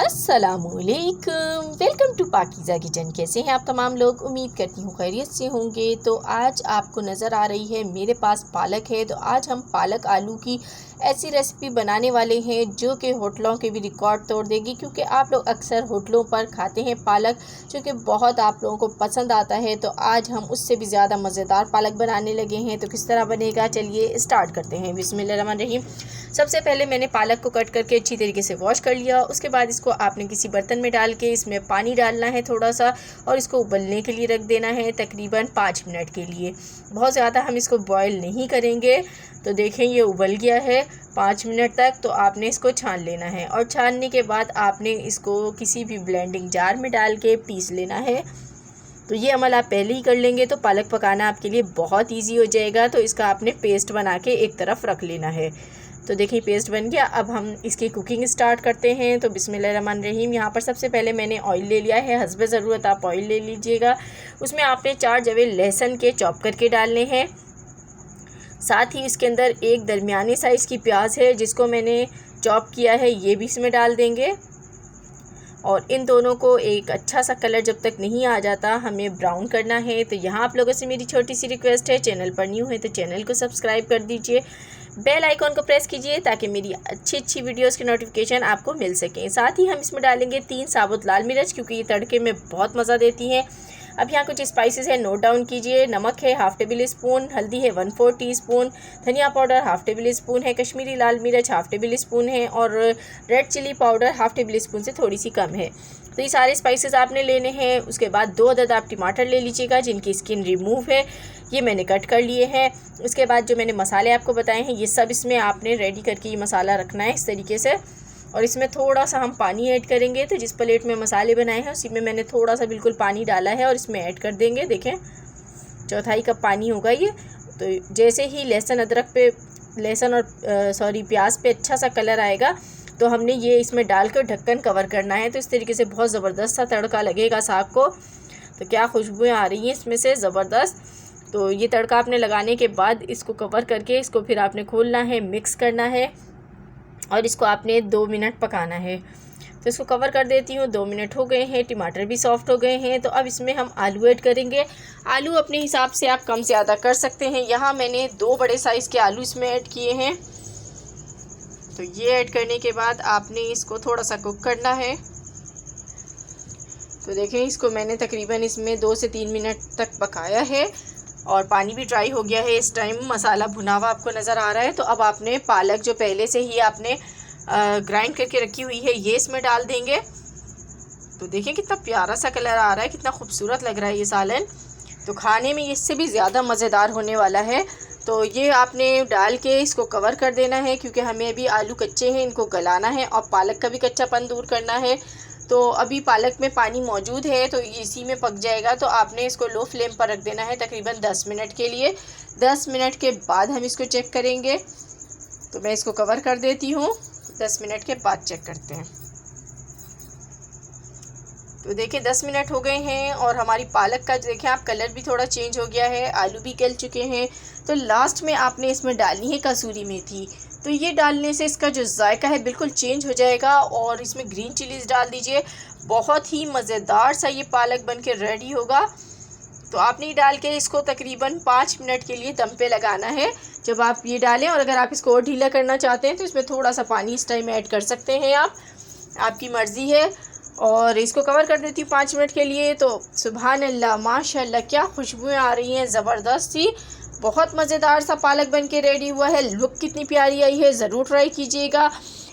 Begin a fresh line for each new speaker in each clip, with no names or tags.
अस्सलामुअलैकुम, welcome to Pakeezah kitchen. कैसे हैं आप तमाम लोग? उम्मीद करती हूँ खैरियत से होंगे। तो आज आपको नज़र आ रही है मेरे पास पालक है। तो आज हम पालक आलू की ऐसी रेसिपी बनाने वाले हैं जो कि होटलों के भी रिकॉर्ड तोड़ देगी, क्योंकि आप लोग अक्सर होटलों पर खाते हैं पालक, जो कि बहुत आप लोगों को पसंद आता है। तो आज हम उससे भी ज़्यादा मज़ेदार पालक बनाने लगे हैं। तो किस तरह बनेगा, चलिए स्टार्ट करते हैं। बिस्मिल्लाहिर्रहमानिर्रहीम। सबसे पहले मैंने पालक को कट करके अच्छी तरीके से वॉश कर लिया। उसके बाद इसको आपने किसी बर्तन में डाल के इसमें पानी डालना है थोड़ा सा, और इसको उबलने के लिए रख देना है तकरीबन 5 मिनट के लिए। बहुत ज़्यादा हम इसको बॉयल नहीं करेंगे। तो देखें ये उबल गया है 5 मिनट तक। तो आपने इसको छान लेना है, और छानने के बाद आपने इसको किसी भी ब्लेंडिंग जार में डाल के पीस लेना है। तो ये अमल आप पहले ही कर लेंगे तो पालक पकाना आपके लिए बहुत ईजी हो जाएगा। तो इसका आपने पेस्ट बना के एक तरफ रख लेना है। तो देखिए पेस्ट बन गया। अब हम इसकी कुकिंग स्टार्ट करते हैं। तो बिस्मिल्लाहिर्रहमानिर्रहीम। यहाँ पर सबसे पहले मैंने ऑयल ले लिया है। हस्बे ज़रूरत आप ऑयल ले लीजिएगा। उसमें आपने 4 जवे लहसुन के चॉप करके डालने हैं। साथ ही इसके अंदर एक दरमियानी साइज़ की प्याज है जिसको मैंने चॉप किया है, ये भी इसमें डाल देंगे। और इन दोनों को एक अच्छा सा कलर जब तक नहीं आ जाता हमें ब्राउन करना है। तो यहाँ आप लोगों से मेरी छोटी सी रिक्वेस्ट है, चैनल पर न्यू है तो चैनल को सब्सक्राइब कर दीजिए, बेल आइकॉन को प्रेस कीजिए ताकि मेरी अच्छी वीडियोस की नोटिफिकेशन आपको मिल सकें। साथ ही हम इसमें डालेंगे 3 साबुत लाल मिर्च, क्योंकि ये तड़के में बहुत मज़ा देती हैं। अब यहाँ कुछ स्पाइसेस है, नोट डाउन कीजिए। नमक है ½ टेबल स्पून, हल्दी है 1/4 टीस्पून, धनिया पाउडर ½ टेबल स्पून है, कश्मीरी लाल मिर्च ½ टेबल स्पून है, और red chilli powder ½ tablespoon से थोड़ी सी कम है। तो ये सारे स्पाइसेस आपने लेने हैं। उसके बाद 2 अदद आप टमाटर ले लीजिएगा जिनकी स्किन रिमूव है, ये मैंने कट कर लिए हैं। उसके बाद जो मैंने मसाले आपको बताए हैं ये सब इसमें आपने रेडी करके ये मसाला रखना है इस तरीके से। और इसमें थोड़ा सा हम पानी ऐड करेंगे। तो जिस प्लेट में मसाले बनाए हैं उसी में मैंने थोड़ा सा बिल्कुल पानी डाला है और इसमें ऐड कर देंगे। देखें 1/4 कप पानी होगा ये। तो जैसे ही लहसुन और प्याज पे अच्छा सा कलर आएगा तो हमने ये इसमें डालकर ढक्कन कवर करना है। तो इस तरीके से बहुत ज़बरदस्त सा तड़का लगेगा साग को। तो क्या खुशबुएँ आ रही हैं इसमें से, ज़बरदस्त। तो ये तड़का आपने लगाने के बाद इसको कवर करके इसको फिर आपने खोलना है, मिक्स करना है, और इसको आपने 2 मिनट पकाना है। तो इसको कवर कर देती हूँ। 2 मिनट हो गए हैं, टमाटर भी सॉफ्ट हो गए हैं। तो अब इसमें हम आलू ऐड करेंगे। आलू अपने हिसाब से आप कम ज़्यादा कर सकते हैं। यहाँ मैंने 2 बड़े साइज़ के आलू इसमें ऐड किए हैं। तो ये ऐड करने के बाद आपने इसको थोड़ा सा कुक करना है। तो देखें इसको मैंने तकरीबन इसमें 2 से 3 मिनट तक पकाया है, और पानी भी ड्राई हो गया है। इस टाइम मसाला भुना हुआ आपको नज़र आ रहा है। तो अब आपने पालक जो पहले से ही आपने ग्राइंड करके रखी हुई है ये इसमें डाल देंगे। तो देखिए कितना प्यारा सा कलर आ रहा है, कितना खूबसूरत लग रहा है ये सालन। तो खाने में इससे भी ज़्यादा मज़ेदार होने वाला है। तो ये आपने डाल के इसको कवर कर देना है, क्योंकि हमें अभी आलू कच्चे हैं, इनको गलाना है और पालक का भी कच्चापन दूर करना है। तो अभी पालक में पानी मौजूद है तो इसी में पक जाएगा। तो आपने इसको लो फ्लेम पर रख देना है तकरीबन 10 मिनट के लिए। 10 मिनट के बाद हम इसको चेक करेंगे। तो मैं इसको कवर कर देती हूँ, 10 मिनट के बाद चेक करते हैं। तो देखिए 10 मिनट हो गए हैं और हमारी पालक का देखें आप कलर भी थोड़ा चेंज हो गया है, आलू भी गल चुके हैं। तो लास्ट में आपने इसमें डालनी है कसूरी मेथी। तो ये डालने से इसका जो जायका है बिल्कुल चेंज हो जाएगा। और इसमें ग्रीन चिलीज़ डाल दीजिए, बहुत ही मज़ेदार सा ये पालक बन के रेडी होगा। तो आपने ये डाल के इसको तकरीबन 5 मिनट के लिए दम पे लगाना है जब आप ये डालें। और अगर आप इसको और ढीला करना चाहते हैं तो इसमें थोड़ा सा पानी इस टाइम ऐड कर सकते हैं आप, आपकी मर्ज़ी है। और इसको कवर कर देती हूँ 5 मिनट के लिए। तो सुभान अल्लाह, माशाल्लाह, क्या खुशबुएँ आ रही हैं ज़बरदस्त सी। बहुत मज़ेदार सा पालक बन के रेडी हुआ है। लुक कितनी प्यारी आई है, ज़रूर ट्राई कीजिएगा,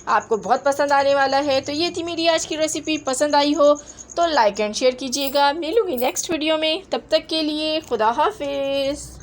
आपको बहुत पसंद आने वाला है। तो ये थी मेरी आज की रेसिपी। पसंद आई हो तो लाइक एंड शेयर कीजिएगा। मिलूँगी नेक्स्ट वीडियो में, तब तक के लिए खुदा हाफिज़।